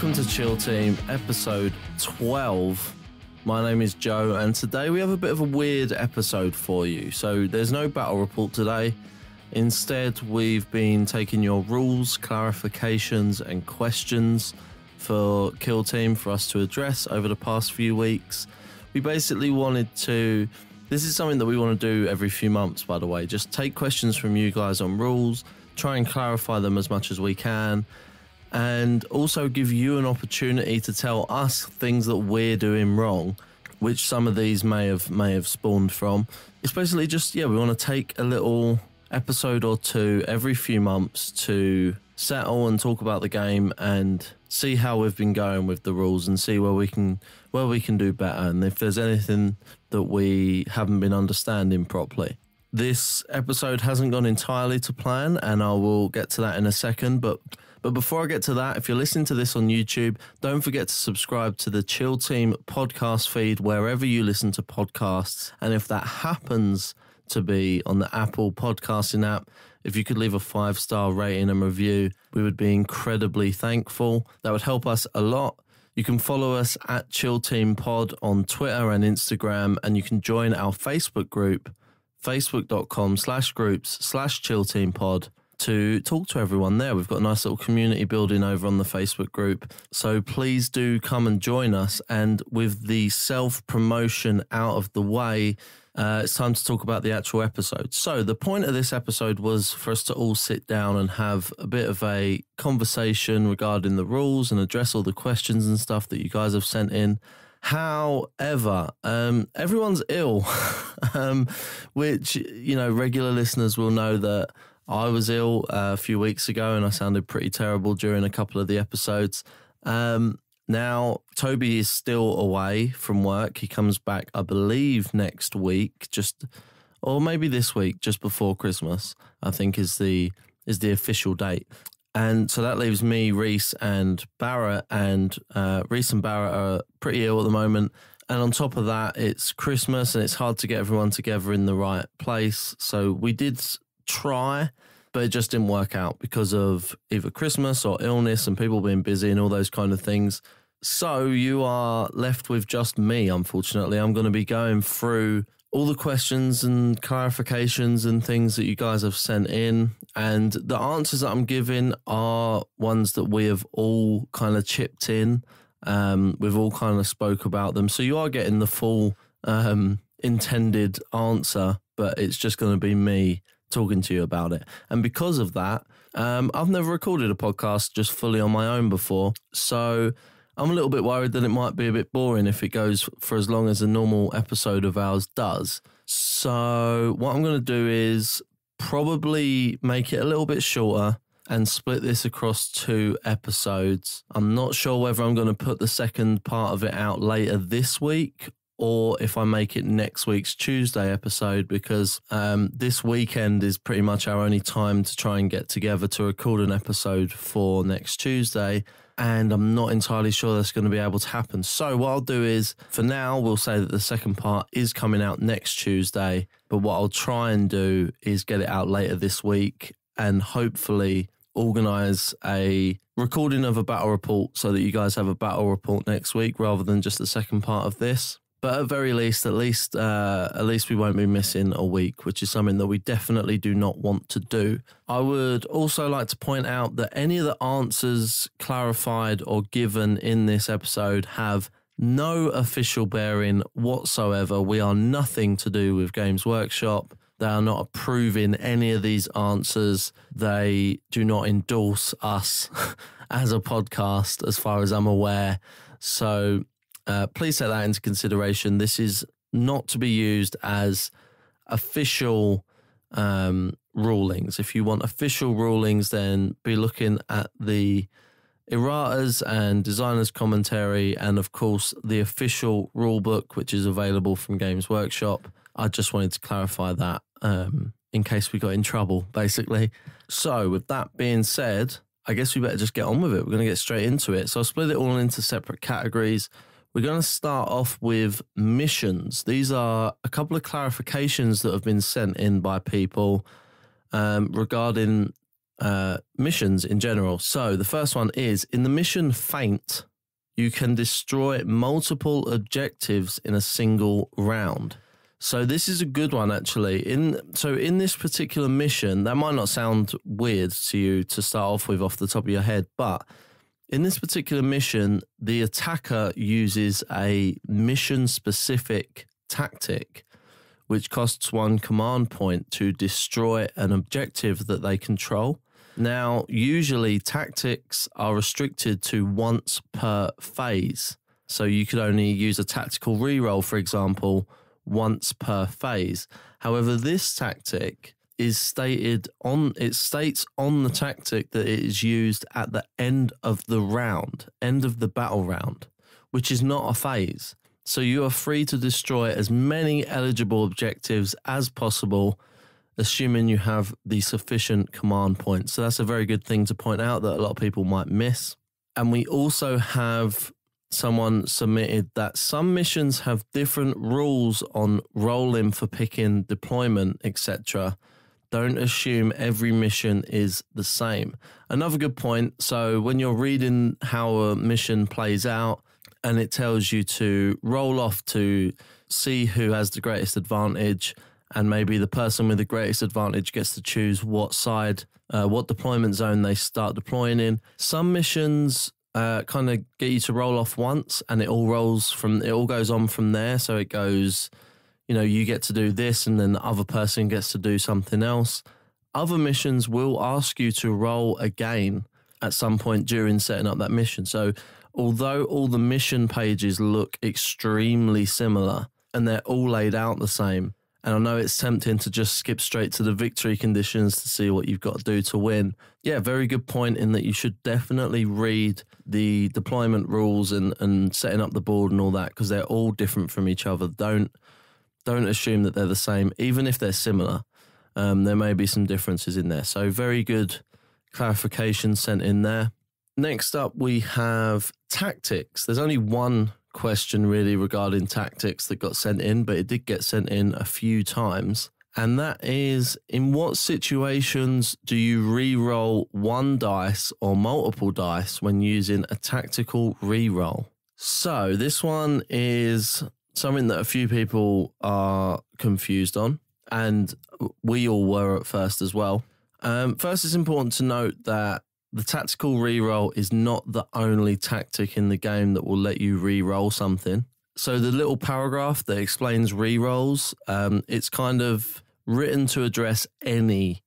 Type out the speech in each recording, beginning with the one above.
Welcome to Chill Team, episode 12. My name is Joe, and today we have a bit of a weird episode for you. So there's no battle report today. Instead, we've been taking your rules, clarifications, and questions for Kill Team for us to address over the past few weeks. We basically wanted to... This is something that we want to do every few months, by the way. Just take questions from you guys on rules, try and clarify them as much as we can, and also give you an opportunity to tell us things that we're doing wrong, which some of these may have spawned from. It's basically just, we want to take a little episode or two every few months to settle and talk about the game and see how we've been going with the rules and see where we can do better, and if there's anything that we haven't been understanding properly. This episode hasn't gone entirely to plan, and I will get to that in a second, but before I get to that, if you're listening to this on YouTube, don't forget to subscribe to the Chill Team podcast feed wherever you listen to podcasts. And if that happens to be on the Apple podcasting app, if you could leave a 5-star rating and review, we would be incredibly thankful. That would help us a lot. You can follow us at Chill Team Pod on Twitter and Instagram, and you can join our Facebook group, facebook.com/groups/chillteampod, to talk to everyone there. We've got a nice little community building over on the Facebook group. So please do come and join us. And with the self-promotion out of the way, it's time to talk about the actual episode. So the point of this episode was for us to all sit down and have a bit of a conversation regarding the rules and address all the questions and stuff that you guys have sent in. However, everyone's ill, which, regular listeners will know that I was ill a few weeks ago and I sounded pretty terrible during a couple of the episodes. Now, Toby is still away from work. He comes back, I believe, next week, or maybe this week, just before Christmas, I think is the official date. And so that leaves me, Reese, and Barrett. And Reese and Barrett are pretty ill at the moment. And on top of that, it's Christmas and it's hard to get everyone together in the right place. So we did try, but it just didn't work out because of either Christmas or illness and people being busy and all those kind of things. So you are left with just me, unfortunately. I'm going to be going through all the questions and clarifications and things that you guys have sent in. And the answers that I'm giving are ones that we have all kind of chipped in. We've all kind of spoke about them. So you are getting the full intended answer, but it's just going to be me talking to you about it. And because of that, I've never recorded a podcast just fully on my own before. So I'm a little bit worried that it might be a bit boring if it goes for as long as a normal episode of ours does. So what I'm going to do is probably make it a little bit shorter and split this across 2 episodes. I'm not sure whether I'm going to put the second part of it out later this week or if I make it next week's Tuesday episode, because this weekend is pretty much our only time to try and get together to record an episode for next Tuesday. And I'm not entirely sure that's going to be able to happen. So what I'll do is, for now, we'll say that the second part is coming out next Tuesday. But what I'll try and do is get it out later this week and hopefully organise a recording of a battle report so that you guys have a battle report next week rather than just the second part of this. But at very least, at least we won't be missing a week, which is something that we definitely do not want to do. I would also like to point out that any of the answers clarified or given in this episode have no official bearing whatsoever. We are nothing to do with Games Workshop. They are not approving any of these answers. They do not endorse us as a podcast, as far as I'm aware. So please take that into consideration. This is not to be used as official rulings. If you want official rulings, then be looking at the erratas and designers' commentary and, of course, the official rule book, which is available from Games Workshop. I just wanted to clarify that in case we got in trouble, basically. So with that being said, I guess we better just get on with it. We're going to get straight into it. So I'll split it all into separate categories. We're going to start off with missions. These are a couple of clarifications that have been sent in by people regarding missions in general. So the first one is, in the mission Feint, you can destroy multiple objectives in a single round. So this is a good one, actually. In this particular mission, that might not sound weird to you to start off with off the top of your head, but in this particular mission, the attacker uses a mission-specific tactic, which costs 1 command point to destroy an objective that they control. Now, usually tactics are restricted to once per phase. So you could only use a tactical reroll, for example, once per phase. However, this tactic is states on the tactic that it is used at the end of the battle round, which is not a phase. So you are free to destroy as many eligible objectives as possible, assuming you have the sufficient command points. So that's a very good thing to point out that a lot of people might miss. And we also have someone submitted that some missions have different rules on rolling for picking deployment, etc. Don't assume every mission is the same. Another good point. So when you're reading how a mission plays out and it tells you to roll off to see who has the greatest advantage, and maybe the person with the greatest advantage gets to choose what side, what deployment zone they start deploying in. Some missions kind of get you to roll off once and it all goes on from there. So it goes, you get to do this and then the other person gets to do something else. Other missions will ask you to roll again at some point during setting up that mission. So although all the mission pages look extremely similar and they're all laid out the same, and I know it's tempting to just skip straight to the victory conditions to see what you've got to do to win. Yeah, very good point in that you should definitely read the deployment rules and setting up the board and all that, because they're all different from each other. Don't assume that they're the same, even if they're similar. There may be some differences in there. So very good clarification sent in there. Next up, we have tactics. There's only one question really regarding tactics that got sent in, but it did get sent in a few times. And that is, in what situations do you re-roll one dice or multiple dice when using a tactical re-roll? So this one is something that a few people are confused on, and we all were at first as well. First, it's important to note that the tactical reroll is not the only tactic in the game that will let you reroll something. So the little paragraph that explains rerolls, it's kind of written to address any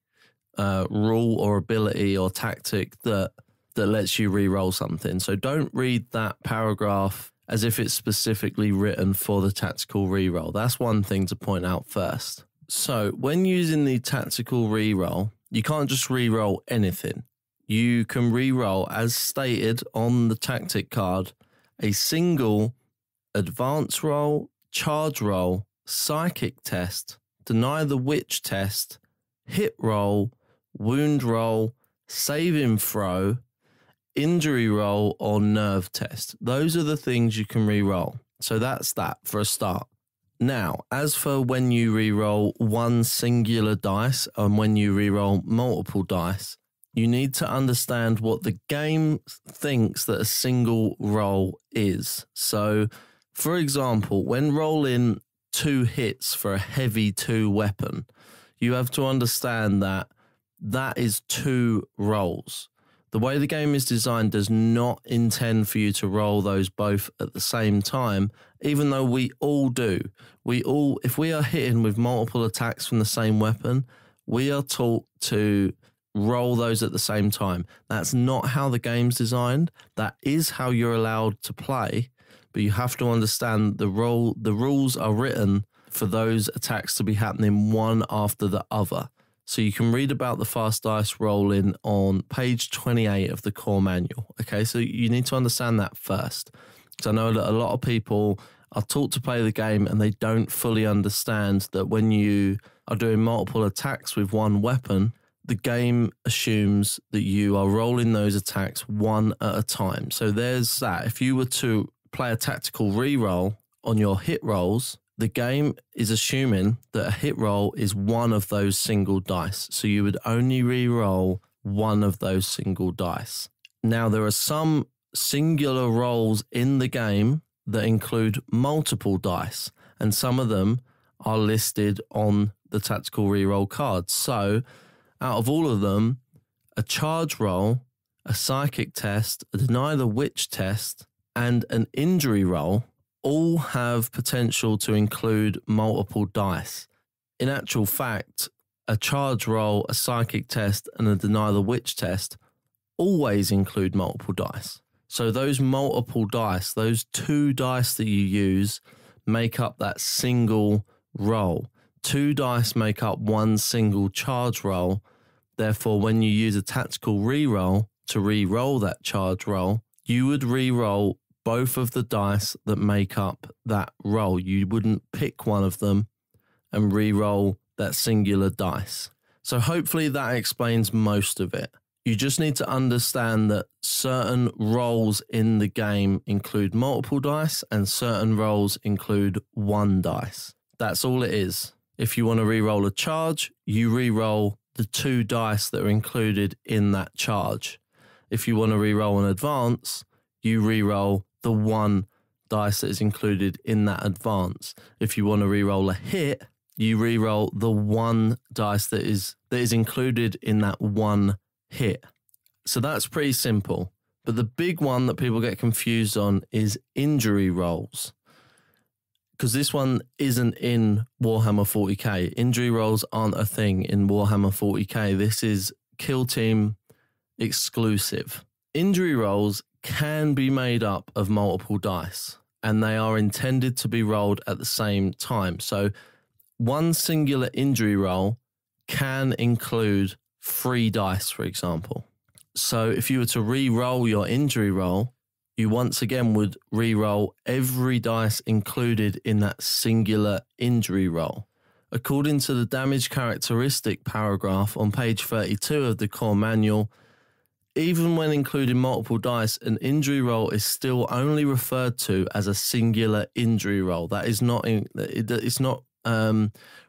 rule or ability or tactic that lets you reroll something. So don't read that paragraph as if it's specifically written for the tactical reroll. That's one thing to point out first. So when using the tactical reroll, you can't just reroll anything. You can reroll, as stated on the tactic card, a single advance roll, charge roll, psychic test, deny the witch test, hit roll, wound roll, saving throw, injury roll, or nerve test. Those are the things you can reroll. So that's that for a start. Now, as for when you reroll one singular dice and when you reroll multiple dice, you need to understand what the game thinks that a single roll is. So, for example, when rolling 2 hits for a heavy 2 weapon, you have to understand that that is 2 rolls. The way the game is designed does not intend for you to roll those both at the same time, even though we all do. If we are hitting with multiple attacks from the same weapon, we are taught to roll those at the same time. That's not how the game's designed. That is how you're allowed to play, but you have to understand the rules are written for those attacks to be happening one after the other. So you can read about the fast dice rolling on page 28 of the core manual. Okay, so you need to understand that first. Because I know that a lot of people are taught to play the game and they don't fully understand that when you are doing multiple attacks with one weapon, the game assumes that you are rolling those attacks one at a time. So there's that. If you were to play a tactical reroll on your hit rolls, the game is assuming that a hit roll is one of those single dice. So you would only re-roll one of those single dice. Now, there are some singular rolls in the game that include multiple dice, and some of them are listed on the tactical reroll cards. So out of all of them, a charge roll, a psychic test, a deny the witch test, and an injury roll all have potential to include multiple dice. In actual fact, a charge roll, a psychic test, and a deny the witch test always include multiple dice. So those multiple dice, those 2 dice that you use, make up that single roll. 2 dice make up one single charge roll. Therefore, when you use a tactical reroll to re-roll that charge roll, you would re-roll both of the dice that make up that roll. You wouldn't pick one of them and re-roll that singular dice. So hopefully that explains most of it. You just need to understand that certain rolls in the game include multiple dice and certain rolls include 1 dice. That's all it is. If you want to re-roll a charge, you re-roll the 2 dice that are included in that charge. If you want to re-roll an advance, you re-roll the 1 dice that is included in that advance. If you want to re-roll a hit, you re-roll the 1 dice that is included in that 1 hit. So that's pretty simple. But the big one that people get confused on is injury rolls, because this one isn't in Warhammer 40k. Injury rolls aren't a thing in Warhammer 40k. This is Kill Team exclusive. Injury rolls can be made up of multiple dice, and they are intended to be rolled at the same time. So one singular injury roll can include 3 dice, for example. So if you were to re-roll your injury roll, you once again would re-roll every dice included in that singular injury roll. According to the damage characteristic paragraph on page 32 of the core manual, even when including multiple dice, an injury roll is still only referred to as a singular injury roll. That is not it's not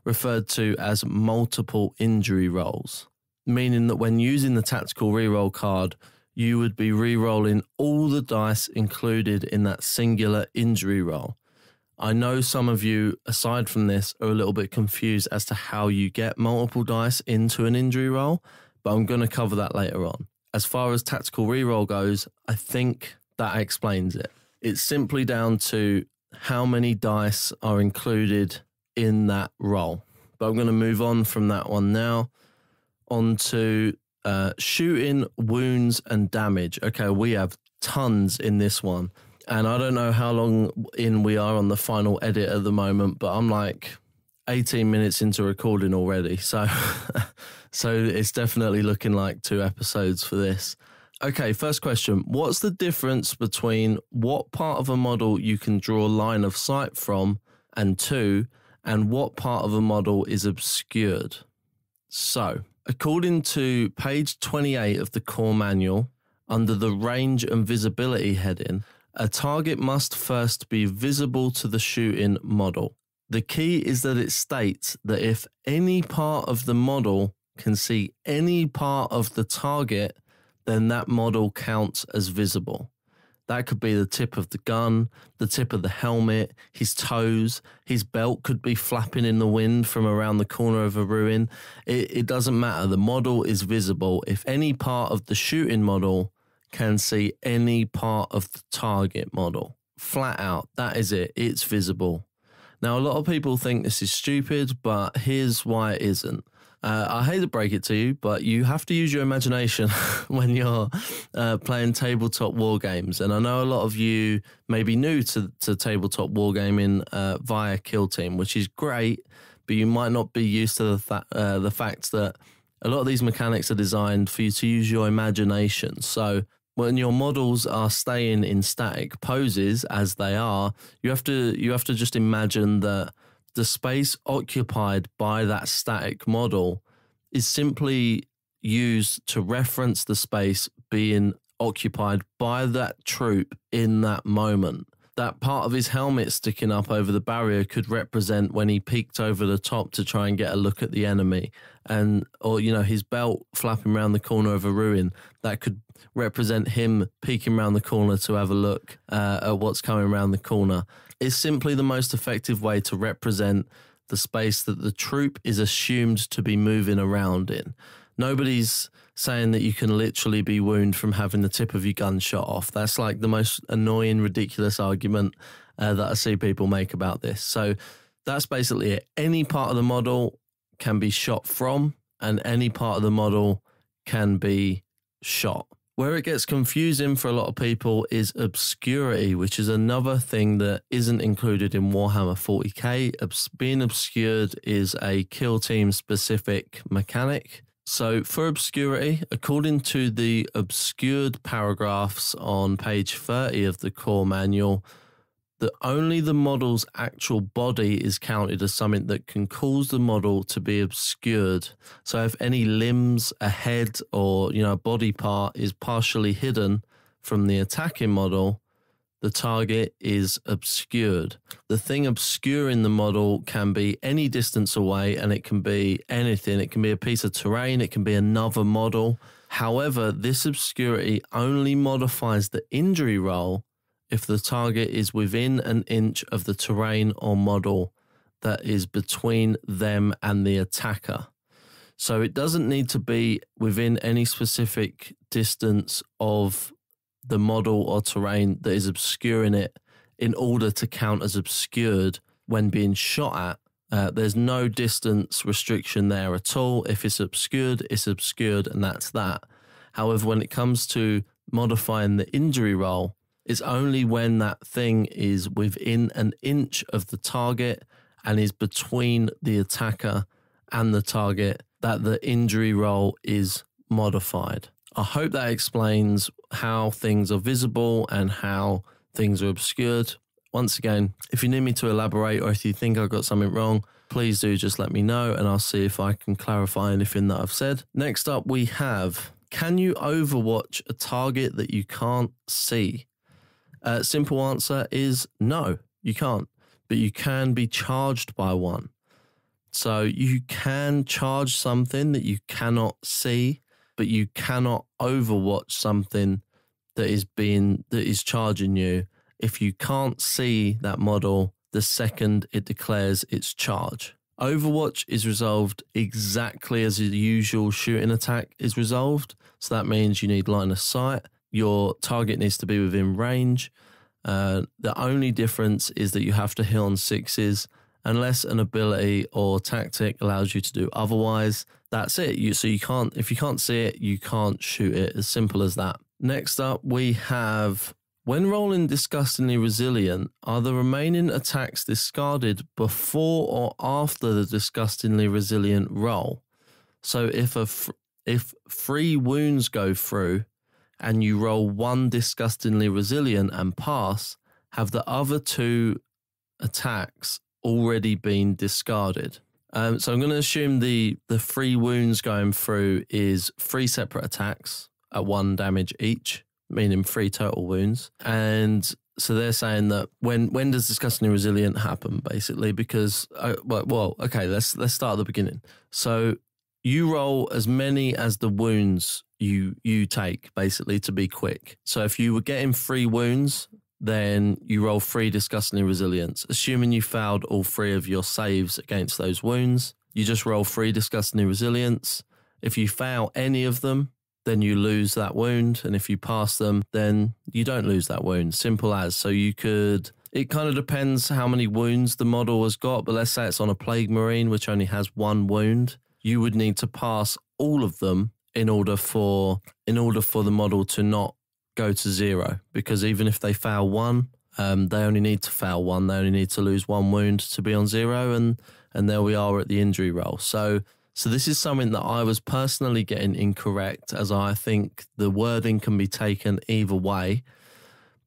referred to as multiple injury rolls, meaning that when using the tactical reroll card, you would be re-rolling all the dice included in that singular injury roll. I know some of you, aside from this, are a little bit confused as to how you get multiple dice into an injury roll, but I'm going to cover that later on. As far as tactical reroll goes, I think that explains it. It's simply down to how many dice are included in that roll. But I'm going to move on from that one now onto shooting, wounds, and damage. Okay, we have tons in this one. And I don't know how long in we are on the final edit at the moment, but I'm like 18 minutes into recording already. So it's definitely looking like 2 episodes for this. Okay, first question. What's the difference between what part of a model you can draw line of sight from, and 2, and what part of a model is obscured? So, according to page 28 of the core manual, under the range and visibility heading, a target must first be visible to the shooting model. The key is that it states that if any part of the model can see any part of the target, then that model counts as visible. That could be the tip of the gun, the tip of the helmet, his toes, his belt could be flapping in the wind from around the corner of a ruin. It doesn't matter. The model is visible if any part of the shooting model can see any part of the target model. Flat out, that is it. It's visible. Now, a lot of people think this is stupid, but here's why it isn't. I hate to break it to you, but you have to use your imagination when you're playing tabletop war games. And I know a lot of you may be new to tabletop wargaming via Kill Team, which is great, but you might not be used to the fact that a lot of these mechanics are designed for you to use your imagination. So when your models are staying in static poses as they are, you have to just imagine that the space occupied by that static model is simply used to reference the space being occupied by that troop in that moment. that part of his helmet sticking up over the barrier could represent when he peeked over the top to try and get a look at the enemy. Or his belt flapping around the corner of a ruin, that could represent him peeking around the corner to have a look at what's coming around the corner. It's simply the most effective way to represent the space that the troop is assumed to be moving around in. Nobody's saying that you can literally be wounded from having the tip of your gun shot off. That's like the most annoying, ridiculous argument that I see people make about this. So that's basically it. Any part of the model can be shot from, and any part of the model can be shot. Where it gets confusing for a lot of people is obscurity, which is another thing that isn't included in Warhammer 40k. Being obscured is a kill team specific mechanic. So for obscurity, according to the obscured paragraphs on page 30 of the core manual, that only the model's actual body is counted as something that can cause the model to be obscured. So if any limbs, a head, or a body part is partially hidden from the attacking model, the target is obscured. The thing obscuring the model can be any distance away, and it can be anything. It can be a piece of terrain, it can be another model. However, this obscurity only modifies the injury roll if the target is within an inch of the terrain or model that is between them and the attacker. So it doesn't need to be within any specific distance of the model or terrain that is obscuring it in order to count as obscured when being shot at. There's no distance restriction there at all. If it's obscured, and that's that. However, when it comes to modifying the injury roll, it's only when that thing is within an inch of the target and is between the attacker and the target that the injury roll is modified. I hope that explains how things are visible and how things are obscured. Once again, if you need me to elaborate or if you think I got something wrong, please do just let me know and I'll see if I can clarify anything that I've said. Next up we have, can you overwatch a target that you can't see? Simple answer is no, you can't, but you can be charged by one. So you can charge something that you cannot see, but you cannot overwatch something that is charging you if you can't see that model the second it declares its charge. Overwatch is resolved exactly as the usual shooting attack is resolved. So that means you need line of sight. Your target needs to be within range. The only difference is that you have to hit on sixes unless an ability or tactic allows you to do otherwise. That's it. If you can't see it, you can't shoot it. As simple as that. Next up, we have, when rolling Disgustingly Resilient, are the remaining attacks discarded before or after the Disgustingly Resilient roll? So if 3 wounds go through and you roll 1 Disgustingly Resilient and pass, have the other 2 attacks already been discarded? So I'm going to assume the 3 wounds going through is 3 separate attacks at 1 damage each, meaning 3 total wounds. And so they're saying that when does Disgustingly Resilient happen, basically? Because, okay, let's start at the beginning. So you roll as many as the wounds you take, basically, to be quick. So if you were getting 3 wounds, then you roll 3 Disgustingly Resilience. Assuming you failed all 3 of your saves against those wounds, you just roll 3 Disgustingly Resilience. If you fail any of them, then you lose that wound. And if you pass them, then you don't lose that wound. Simple as. So it kind of depends how many wounds the model has got, but let's say it's on a Plague Marine, which only has 1 wound. You would need to pass all of them in order for the model to not go to 0, because even if they fail 1, they only need to fail 1. They only need to lose 1 wound to be on 0, and there we are at the injury roll. So this is something that I was personally getting incorrect, as I think the wording can be taken either way.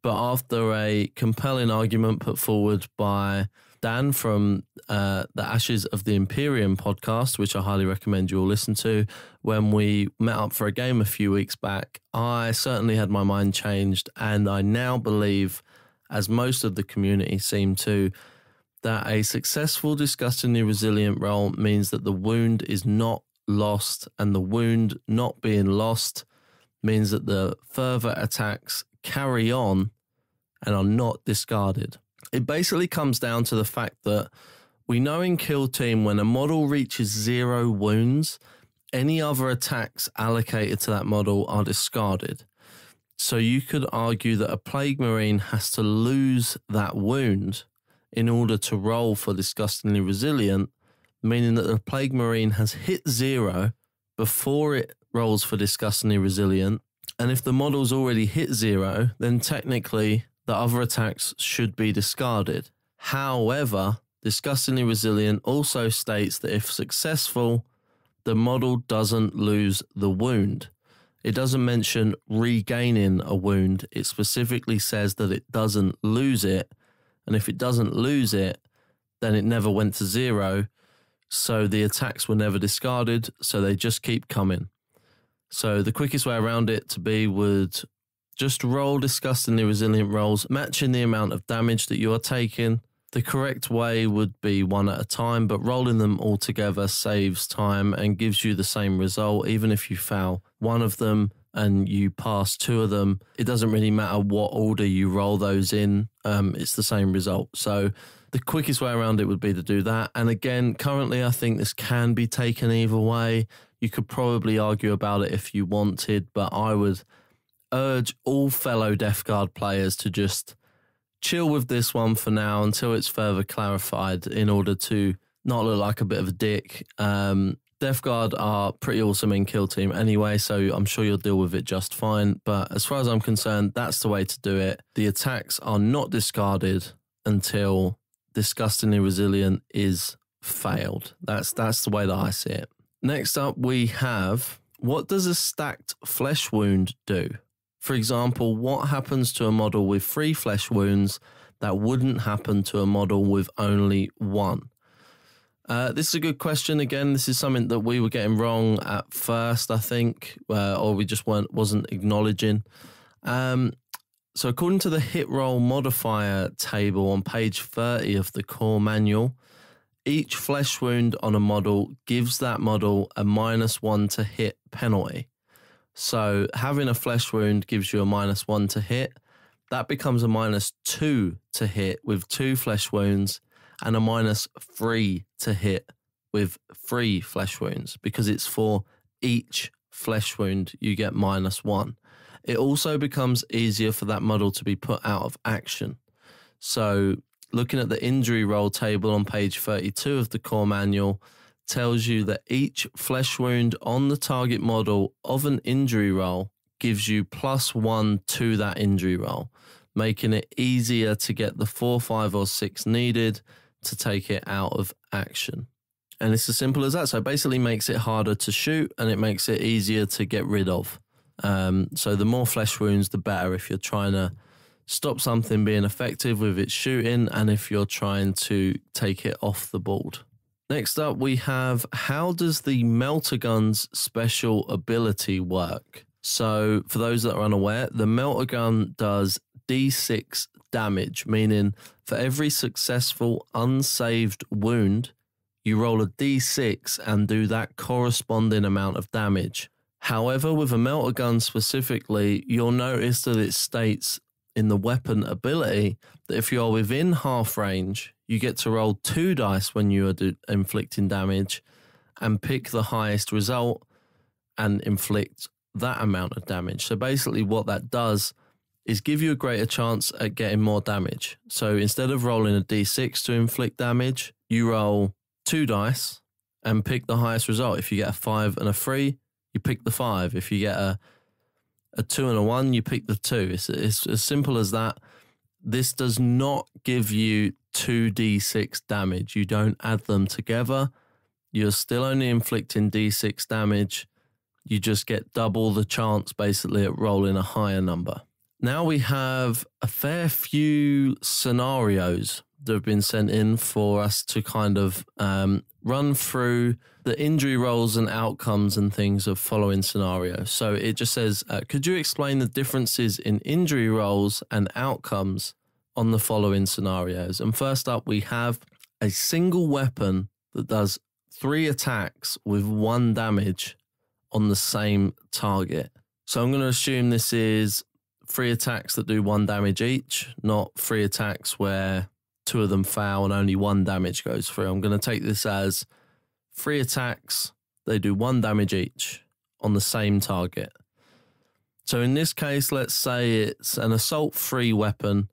But after a compelling argument put forward by Dan from the Ashes of the Imperium podcast, which I highly recommend you all listen to, when we met up for a game a few weeks back, I certainly had my mind changed, and I now believe as most of the community seem to, that a successful disgustingly resilient roll means that the wound is not lost, and the wound not being lost means that the further attacks carry on and are not discarded. It basically comes down to the fact that we know in Kill Team when a model reaches 0 wounds, any other attacks allocated to that model are discarded. So you could argue that a Plague Marine has to lose that wound in order to roll for disgustingly resilient, meaning that the Plague Marine has hit 0 before it rolls for disgustingly resilient. And if the model's already hit 0, then technically the other attacks should be discarded. However, disgustingly resilient also states that if successful, the model doesn't lose the wound. It doesn't mention regaining a wound. It specifically says that it doesn't lose it. And if it doesn't lose it, then it never went to 0. So the attacks were never discarded. So they just keep coming. So the quickest way around it to be would just roll disgustingly resilient rolls, matching the amount of damage that you are taking. The correct way would be one at a time, but rolling them all together saves time and gives you the same result. Even if you fail one of them and you pass 2 of them, it doesn't really matter what order you roll those in. It's the same result. So the quickest way around it would be to do that. And again, currently, I think this can be taken either way. You could probably argue about it if you wanted, but I would urge all fellow Death Guard players to just chill with this one for now until it's further clarified in order to not look like a bit of a dick. Death Guard are pretty awesome in Kill Team anyway, so I'm sure you'll deal with it just fine. But as far as I'm concerned, that's the way to do it. The attacks are not discarded until disgustingly resilient is failed. That's the way that I see it. Next up, we have, what does a stacked flesh wound do? For example, what happens to a model with 3 flesh wounds that wouldn't happen to a model with only 1? This is a good question. Again, this is something that we were getting wrong at first, I think, or we just wasn't acknowledging. So according to the hit roll modifier table on page 30 of the core manual, each flesh wound on a model gives that model a -1 to hit penalty. So having a flesh wound gives you a -1 to hit. That becomes a -2 to hit with 2 flesh wounds and a -3 to hit with 3 flesh wounds, because it's for each flesh wound you get -1. It also becomes easier for that model to be put out of action. So looking at the injury roll table on page 32 of the core manual tells you that each flesh wound on the target model of an injury roll gives you +1 to that injury roll, making it easier to get the 4, 5, or 6 needed to take it out of action. And it's as simple as that. So it basically makes it harder to shoot and it makes it easier to get rid of. So the more flesh wounds, the better if you're trying to stop something being effective with its shooting and if you're trying to take it off the board. Next up, we have, how does the Melter Gun's special ability work? So for those that are unaware, the Melter Gun does D6 damage, meaning for every successful unsaved wound, you roll a D6 and do that corresponding amount of damage. However, with a Melter Gun specifically, you'll notice that it states in the weapon ability that if you're within half range, you get to roll 2 dice when you are inflicting damage and pick the highest result and inflict that amount of damage. So basically what that does is give you a greater chance at getting more damage. So instead of rolling a D6 to inflict damage, you roll 2 dice and pick the highest result. If you get a 5 and a 3, you pick the 5. If you get a 2 and a 1, you pick the 2. It's as simple as that. This does not give you 2d6 damage. You don't add them together. You're still only inflicting d6 damage. You just get double the chance basically at rolling a higher number. Now we have a fair few scenarios that have been sent in for us to kind of run through the injury rolls and outcomes and things of following scenarios. So it just says, could you explain the differences in injury rolls and outcomes on the following scenarios. And first up, we have a single weapon that does 3 attacks with 1 damage on the same target. So I'm going to assume this is 3 attacks that do 1 damage each, not 3 attacks where 2 of them fail and only 1 damage goes through. I'm going to take this as 3 attacks, they do 1 damage each on the same target. So in this case, let's say it's an assault 3 weapon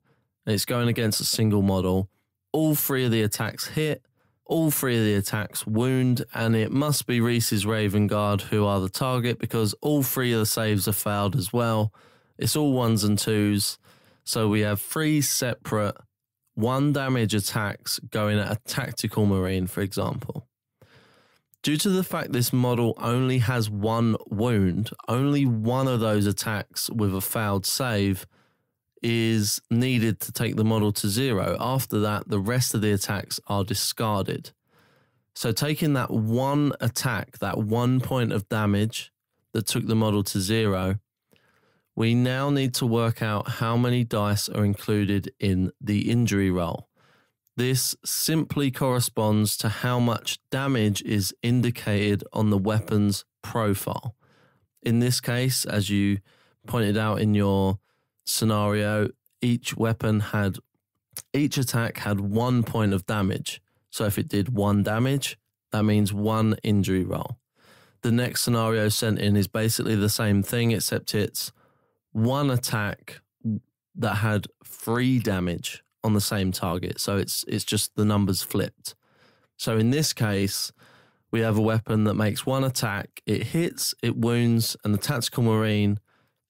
and it's going against a single model. All 3 of the attacks hit, all 3 of the attacks wound, and it must be Reese's Raven Guard who are the target because all 3 of the saves are failed as well. It's all 1s and 2s. So we have 3 separate 1 damage attacks going at a tactical marine, for example. Due to the fact this model only has 1 wound, only 1 of those attacks with a failed save is needed to take the model to 0. After that, the rest of the attacks are discarded. So taking that 1 attack, that 1 point of damage that took the model to 0, we now need to work out how many dice are included in the injury roll. This simply corresponds to how much damage is indicated on the weapon's profile. In this case, as you pointed out in your scenario, each attack had 1 point of damage. So if it did 1 damage, that means 1 injury roll. The next scenario sent in is basically the same thing, except it's 1 attack that had 3 damage on the same target. So it's just the numbers flipped. So in this case, we have a weapon that makes 1 attack, it hits, it wounds, and the tactical marine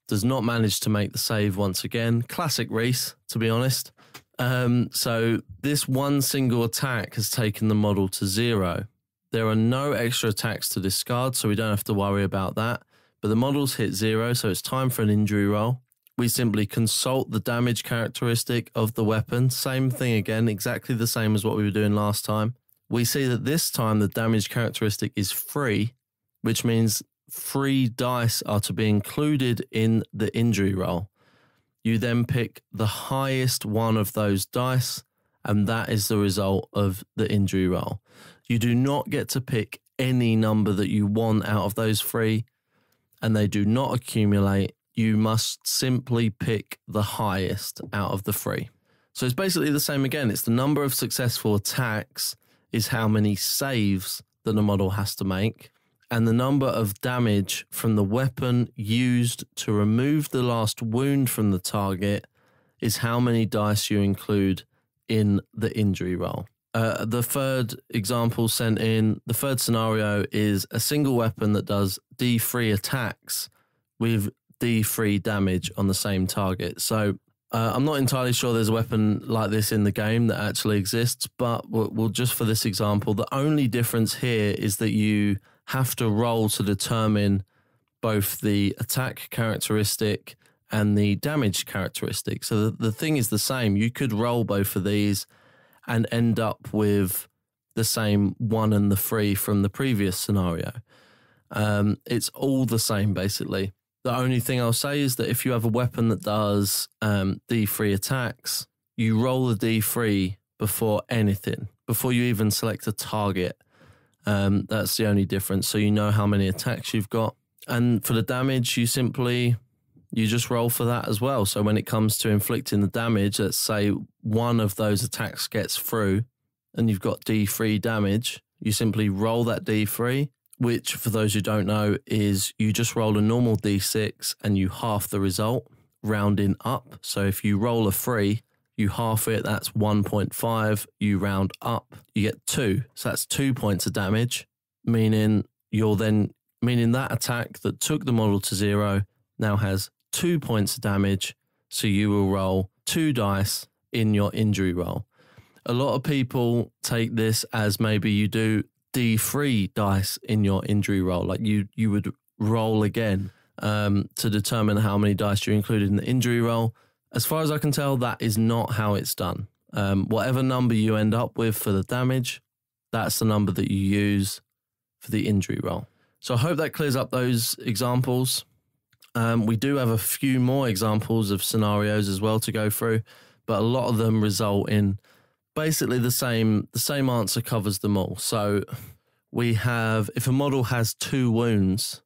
does not manage to make the save once again. Classic Reese, to be honest. So this 1 single attack has taken the model to 0. There are no extra attacks to discard, so we don't have to worry about that. But the models hit 0, so it's time for an injury roll. We simply consult the damage characteristic of the weapon. Same thing again, exactly the same as what we were doing last time. We see that this time the damage characteristic is 3, which means 3 dice are to be included in the injury roll. You then pick the highest one of those dice, and that is the result of the injury roll. You do not get to pick any number that you want out of those 3, and they do not accumulate. You must simply pick the highest out of the 3. So it's basically the same again. It's the number of successful attacks is how many saves that the model has to make, and the number of damage from the weapon used to remove the last wound from the target is how many dice you include in the injury roll. The third example sent in, the third scenario is a single weapon that does D3 attacks with D3 damage on the same target. So I'm not entirely sure there's a weapon like this in the game that actually exists, but we'll just for this example, the only difference here is that you have to roll to determine both the attack characteristic and the damage characteristic. So the thing is the same. You could roll both of these and end up with the same 1 and the 3 from the previous scenario. It's all the same, basically. The only thing I'll say is that if you have a weapon that does D3 attacks, you roll the D3 before anything, before you even select a target. That's the only difference. So you know how many attacks you've got. And for the damage, you just roll for that as well. So when it comes to inflicting the damage, let's say one of those attacks gets through and you've got D3 damage, you simply roll that D3, which for those who don't know is you just roll a normal D6 and you half the result, rounding up. So if you roll a 3, you half it, that's 1.5, you round up, you get 2. So that's 2 points of damage, meaning that attack that took the model to 0 now has 2 points of damage. So you will roll 2 dice in your injury roll. A lot of people take this as maybe you do D3 dice in your injury roll, like you would roll again to determine how many dice you included in the injury roll. As far as I can tell, that is not how it's done. Whatever number you end up with for the damage, that's the number that you use for the injury roll. So I hope that clears up those examples. We do have a few more examples of scenarios as well to go through, but a lot of them result in basically the same answer covers them all. So we have, if a model has 2 wounds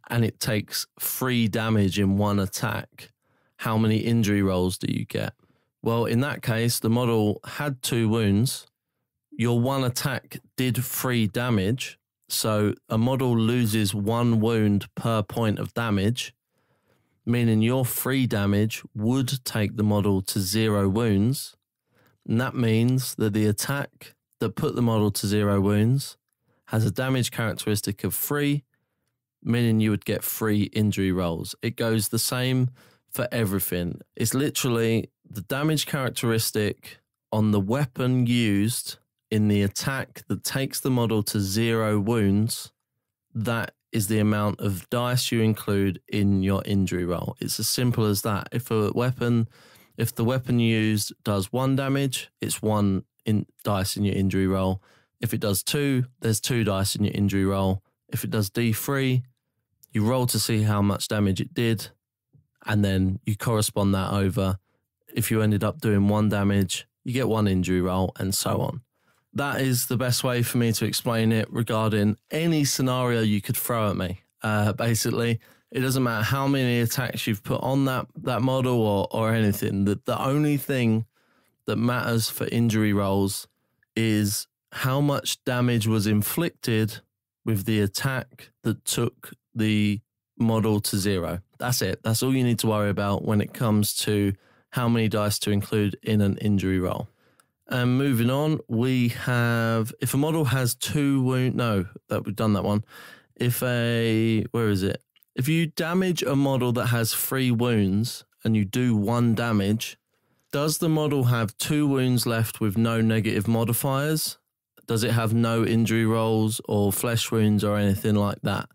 and it takes 3 damage in one attack, how many injury rolls do you get? Well, in that case, the model had 2 wounds. Your one attack did 3 damage. So a model loses 1 wound per point of damage, meaning your 3 damage would take the model to 0 wounds. And that means that the attack that put the model to 0 wounds has a damage characteristic of 3, meaning you would get 3 injury rolls. It goes the same for everything. It's literally the damage characteristic on the weapon used in the attack that takes the model to 0 wounds. That is the amount of dice you include in your injury roll. It's as simple as that. If the weapon used does 1 damage, it's 1 dice in your injury roll. If it does 2, there's 2 dice in your injury roll. If it does D3, you roll to see how much damage it did, and then you correspond that over. If you ended up doing 1 damage, you get 1 injury roll, and so on. That is the best way for me to explain it regarding any scenario you could throw at me. Basically, it doesn't matter how many attacks you've put on that model or anything. The only thing that matters for injury rolls is how much damage was inflicted with the attack that took the model to 0. That's it. That's all you need to worry about when it comes to how many dice to include in an injury roll. And moving on, we have, if a model has 2 wounds, we've done that one. If you damage a model that has 3 wounds and you do 1 damage, does the model have 2 wounds left with no negative modifiers? Does it have no injury rolls or flesh wounds or anything like that?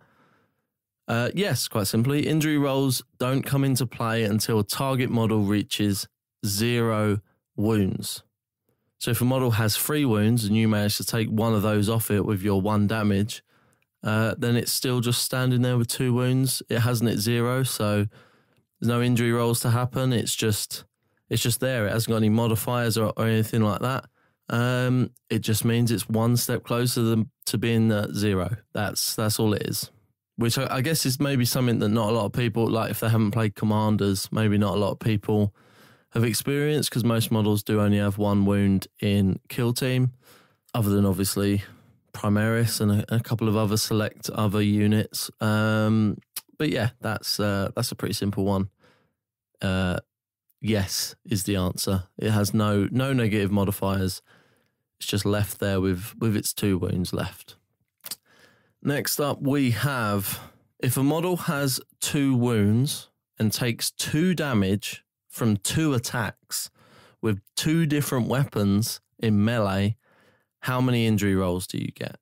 Yes, quite simply. Injury rolls don't come into play until a target model reaches 0 wounds. So if a model has 3 wounds and you manage to take 1 of those off it with your 1 damage, then it's still just standing there with 2 wounds. It hasn't hit 0, so there's no injury rolls to happen. It's just there. It hasn't got any modifiers or anything like that. It just means it's 1 step closer to being 0. That's all it is. Which I guess is maybe something that not a lot of people, like if they haven't played Commanders, maybe not a lot of people have experienced, because most models do only have 1 wound in Kill Team, other than obviously Primaris and a couple of other select other units. But yeah, that's a pretty simple one. Yes is the answer. It has no negative modifiers. It's just left there with its 2 wounds left. Next up, we have, if a model has 2 wounds and takes 2 damage from 2 attacks with 2 different weapons in melee, how many injury rolls do you get?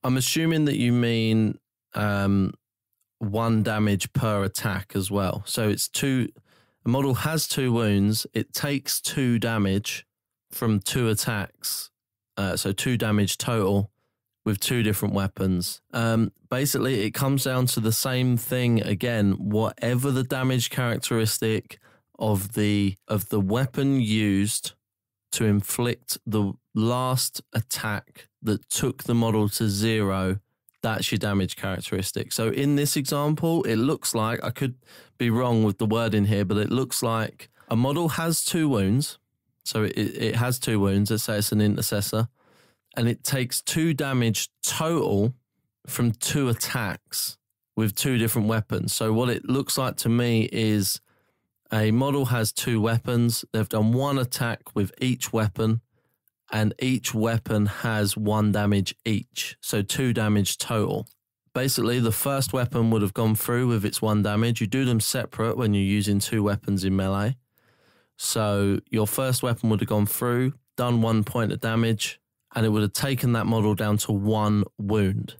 I'm assuming that you mean 1 damage per attack as well. So it's 2, a model has 2 wounds, it takes 2 damage from 2 attacks, so 2 damage total with 2 different weapons. Basically, it comes down to the same thing again. Whatever the damage characteristic of the weapon used to inflict the last attack that took the model to 0, that's your damage characteristic. So in this example, it looks like, I could be wrong with the wording here, but it looks like a model has 2 wounds. So it has 2 wounds. Let's say it's an intercessor. And it takes 2 damage total from 2 attacks with 2 different weapons. So what it looks like to me is a model has 2 weapons. They've done 1 attack with each weapon, and each weapon has 1 damage each. So 2 damage total. Basically, the first weapon would have gone through with its 1 damage. You do them separate when you're using 2 weapons in melee. So your first weapon would have gone through, done 1 point of damage, and it would have taken that model down to 1 wound.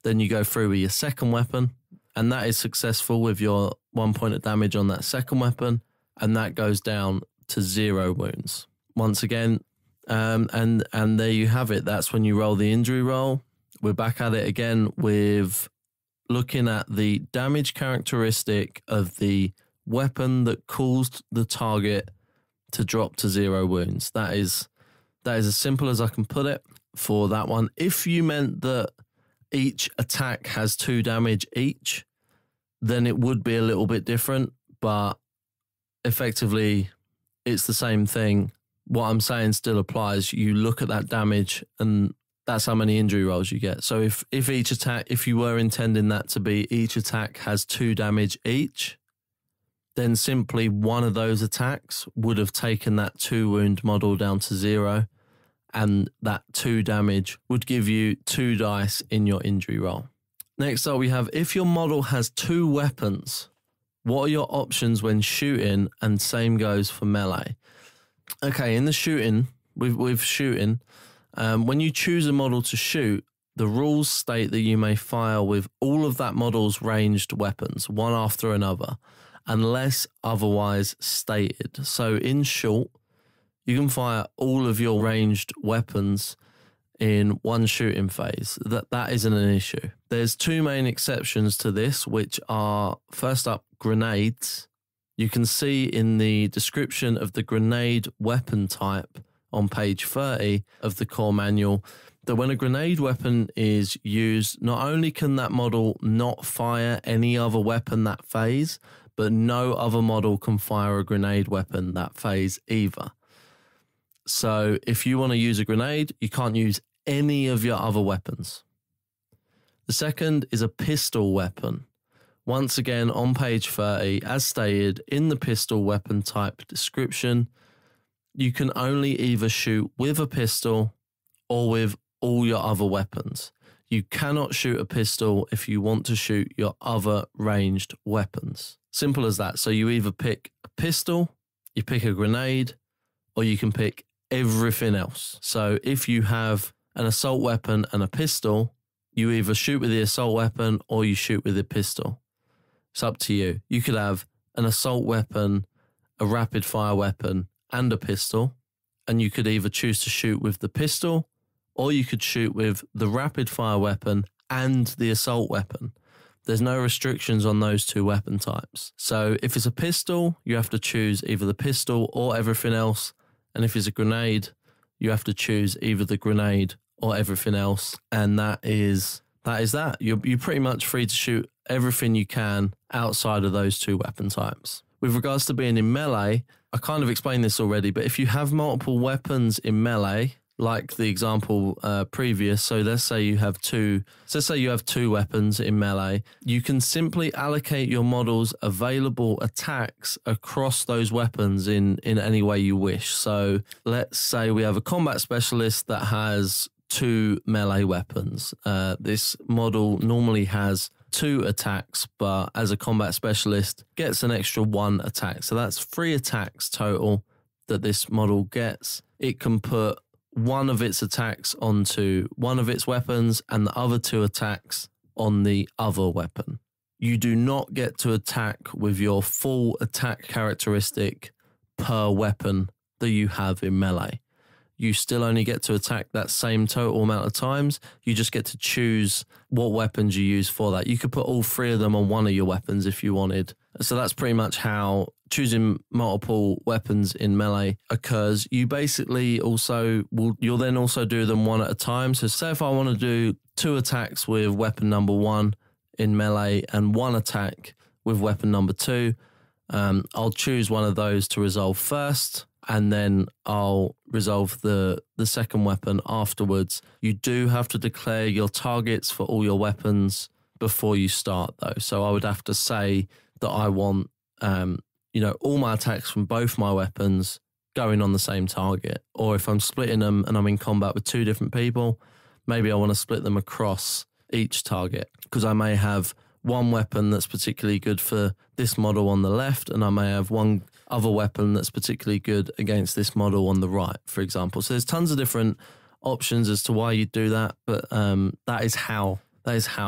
Then you go through with your second weapon, and that is successful with your 1 point of damage on that second weapon, and that goes down to 0 wounds. Once again, and there you have it. That's when you roll the injury roll. We're back at it again with looking at the damage characteristic of the weapon that caused the target to drop to 0 wounds. That is as simple as I can put it for that one. If you meant that each attack has 2 damage each, then it would be a little bit different, but effectively it's the same thing. What I'm saying still applies. You look at that damage and that's how many injury rolls you get. So if each attack, if you were intending that to be each attack has 2 damage each, then simply one of those attacks would have taken that 2 wound model down to 0, and that 2 damage would give you 2 dice in your injury roll. Next up we have, if your model has 2 weapons, what are your options when shooting? And same goes for melee. Okay, in the shooting, with shooting, when you choose a model to shoot, the rules state that you may fire with all of that model's ranged weapons, one after another, unless otherwise stated. So in short, you can fire all of your ranged weapons in one shooting phase. That isn't an issue. There's 2 main exceptions to this, which are, first up, grenades. You can see in the description of the grenade weapon type on page 30 of the core manual that when a grenade weapon is used, not only can that model not fire any other weapon that phase, but no other model can fire a grenade weapon that phase either. So if you want to use a grenade, you can't use any of your other weapons. The second is a pistol weapon. Once again, on page 30, as stated in the pistol weapon type description, you can only either shoot with a pistol or with all your other weapons. You cannot shoot a pistol if you want to shoot your other ranged weapons. Simple as that. So you either pick a pistol, you pick a grenade, or you can pick everything else. So if you have an assault weapon and a pistol, you either shoot with the assault weapon or you shoot with the pistol. It's up to you. You could have an assault weapon, a rapid fire weapon, and a pistol, and you could either choose to shoot with the pistol or you could shoot with the rapid fire weapon and the assault weapon. There's no restrictions on those 2 weapon types. So if it's a pistol, you have to choose either the pistol or everything else. And if it's a grenade, you have to choose either the grenade or everything else. And that is that. You're pretty much free to shoot everything you can outside of those 2 weapon types. With regards to being in melee, I kind of explained this already, but if you have multiple weapons in melee, like the example previous, so let's say you have 2 weapons in melee, you can simply allocate your model's available attacks across those weapons in any way you wish. So let's say we have a combat specialist that has 2 melee weapons. This model normally has 2 attacks, but as a combat specialist gets an extra 1 attack. So that's 3 attacks total that this model gets. It can put one of its attacks onto one of its weapons and the other 2 attacks on the other weapon. You do not get to attack with your full attack characteristic per weapon that you have in melee. You still only get to attack that same total amount of times. You just get to choose what weapons you use for that. You could put all 3 of them on one of your weapons if you wanted. So that's pretty much how choosing multiple weapons in melee occurs. You basically you'll then also do them one at a time. So say if I want to do 2 attacks with weapon number 1 in melee and 1 attack with weapon number 2, I'll choose one of those to resolve first, and then I'll resolve the second weapon afterwards. You do have to declare your targets for all your weapons before you start, though. So I would have to say that I want, all my attacks from both my weapons going on the same target. Or if I'm splitting them and I'm in combat with 2 different people, maybe I want to split them across each target, because I may have one weapon that's particularly good for this model on the left, and I may have one other weapon that's particularly good against this model on the right, for example. So there's tons of different options as to why you do that, but that is how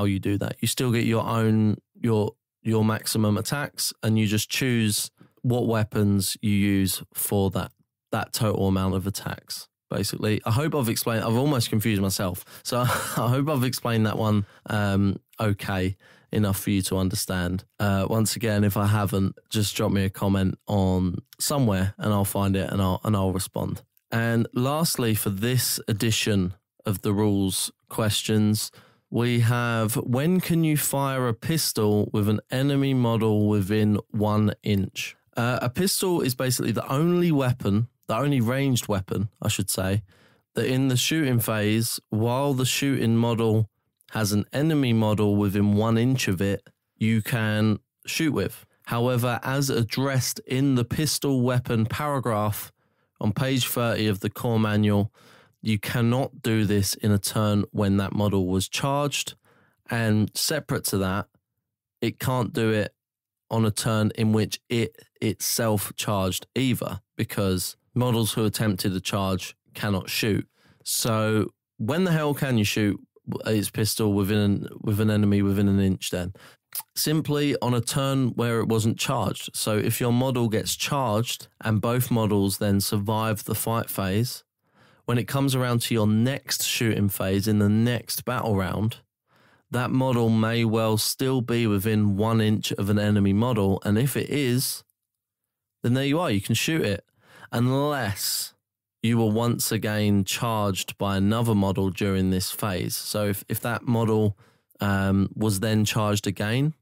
you do that. You still get your own your maximum attacks, and you just choose what weapons you use for that total amount of attacks. Basically, I hope I've explained. I've almost confused myself, so I hope I've explained that one okay. enough for you to understand. Once again, if I haven't, just drop me a comment on somewhere and I'll find it and I'll respond. And lastly, for this edition of the rules questions, we have, when can you fire a pistol with an enemy model within 1 inch? A pistol is basically the only weapon, the only ranged weapon, I should say, that in the shooting phase, while the shooting model has an enemy model within 1 inch of it, you can shoot with. However, as addressed in the pistol weapon paragraph on page 30 of the core manual, you cannot do this in a turn when that model was charged. And separate to that, it can't do it on a turn in which it itself charged either, because models who attempted a charge cannot shoot. So when the hell can you shoot its pistol with an enemy within 1 inch then? Simply on a turn where it wasn't charged. So if your model gets charged and both models then survive the fight phase, when it comes around to your next shooting phase in the next battle round, that model may well still be within 1 inch of an enemy model. And if it is, then there you are, you can shoot it. Unless you were once again charged by another model during this phase. So if that model was then charged again,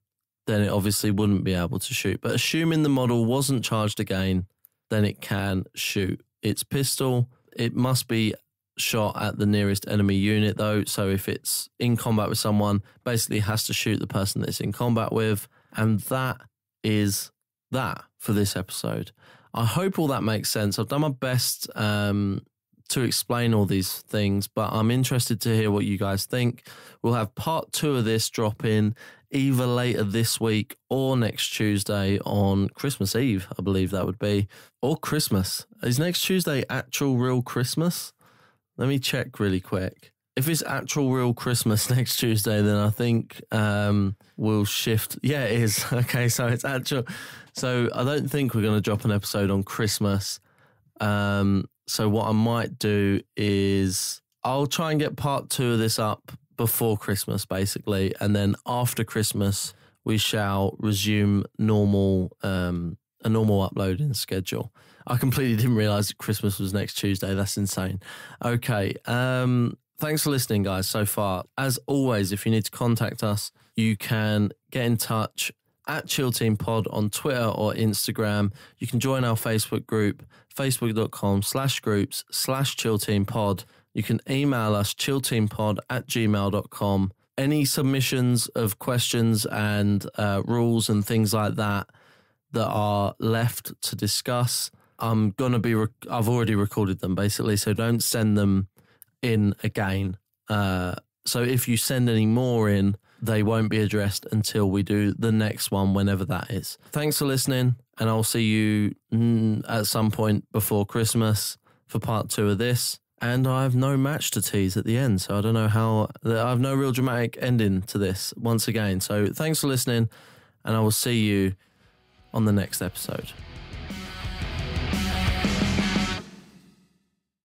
then it obviously wouldn't be able to shoot. But assuming the model wasn't charged again, then it can shoot its pistol. It must be shot at the nearest enemy unit though. So if it's in combat with someone, basically it has to shoot the person that it's in combat with. And that is that for this episode. I hope all that makes sense. I've done my best to explain all these things, but I'm interested to hear what you guys think. We'll have part 2 of this drop in either later this week or next Tuesday on Christmas Eve, I believe that would be, or Christmas. Is next Tuesday actual real Christmas? Let me check really quick. If it's actual real Christmas next Tuesday, then I think we'll shift. Yeah, it is. Okay, so it's actual. So I don't think we're going to drop an episode on Christmas. So what I might do is I'll try and get part 2 of this up before Christmas, basically. And then after Christmas, we shall resume a normal uploading schedule. I completely didn't realize that Christmas was next Tuesday. That's insane. Okay. Thanks for listening, guys, so far. As always, if you need to contact us, you can get in touch at Chill Team Pod on Twitter or Instagram. You can join our Facebook group, facebook.com/groups/Chill Team Pod. You can email us, chillteampod@gmail.com. Any submissions of questions and rules and things like that are left to discuss, I've already recorded them, basically, so don't send them in again. So if you send any more in, they won't be addressed until we do the next one, whenever that is. Thanks for listening, and I'll see you at some point before Christmas for part 2 of this. And I have no match to tease at the end, so I don't know how. I have no real dramatic ending to this once again. So thanks for listening, and I will see you on the next episode.